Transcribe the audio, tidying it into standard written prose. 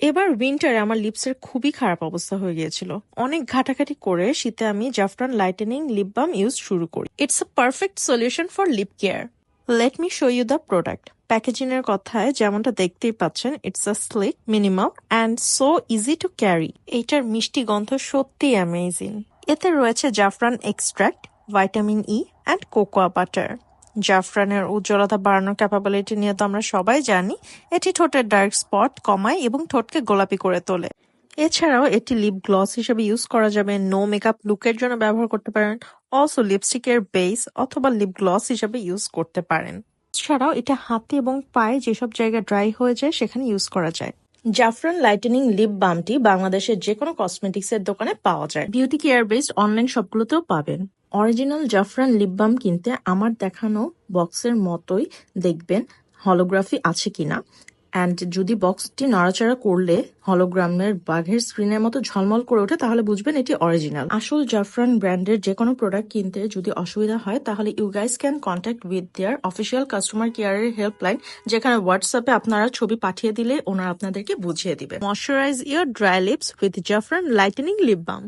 এবার উইন্টারে আমার লিপসের খুবই খারাপ অবস্থা হয়ে গিয়েছিল। অনেক ঘাটাঘাটি করে শীতে আমি জাফরান লাইটেনিং লিপ বাম ইউজ শুরু করি। It's a perfect solution for lip care. Let me show you the product. Packaging এর কথায় যেমনটা দেখতেই পাচ্ছেন, it's a sleek, minimum and so easy to carry. এইটার মিষ্টি গন্ধ সত্যি অ্যামেজিং। এতে রয়েছে জাফরান extract, vitamin E and cocoa butter. জাফরানের উজ্জ্বলতা বাড়ানোর ক্যাপাবিলিটি নিয়ে তো আমরা সবাই জানি। এটি ঠোঁটের ডার্ক স্পট কমায় এবং ঠোঁটকে গোলাপি করে তোলে। এছাড়াও এটি লিপ গ্লস হিসেবে ইউজ করা যাবে, নো মেকআপ লুকের জন্য ব্যবহার করতে পারেন। অলসো লিপস্টিকের বেস অথবা লিপ গ্লস হিসেবে ইউজ করতে পারেন। এছাড়াও এটা হাতে এবং পায়ে যেসব জায়গা ড্রাই হয়ে যায় সেখানে ইউজ করা যায়। জাফরান লাইটেনিং লিপ বামটি বাংলাদেশের যে কোনো কসমেটিক্স এর দোকানে পাওয়া যায়। বিউটি কেয়ার বেসড অনলাইন সবগুলোতেও পাবেন। অরিজিনাল জাফরান লিপ বাম কিনতে আমার দেখানো বক্সের মতোই দেখবেন হলোগ্রাফি আছে কিনা, অ্যান্ড যদি বক্সটি নড়াচড়া করলে হলোগ্রামের বাঘের স্ক্রিনের মতো ঝলমল করে ওঠে তাহলে বুঝবেন এটি অরিজিনাল। আসল জাফরান ব্র্যান্ডের যে কোনো প্রোডাক্ট কিনতে যদি অসুবিধা হয় তাহলে you guys can contact with their official customer কেয়ারের হেল্পলাইন, যেখানে হোয়াটসঅ্যাপে আপনারা ছবি পাঠিয়ে দিলে ওনারা আপনাদেরকে বুঝিয়ে দিবে। Moisturise your dry lips with Jafran lightening lip বাম।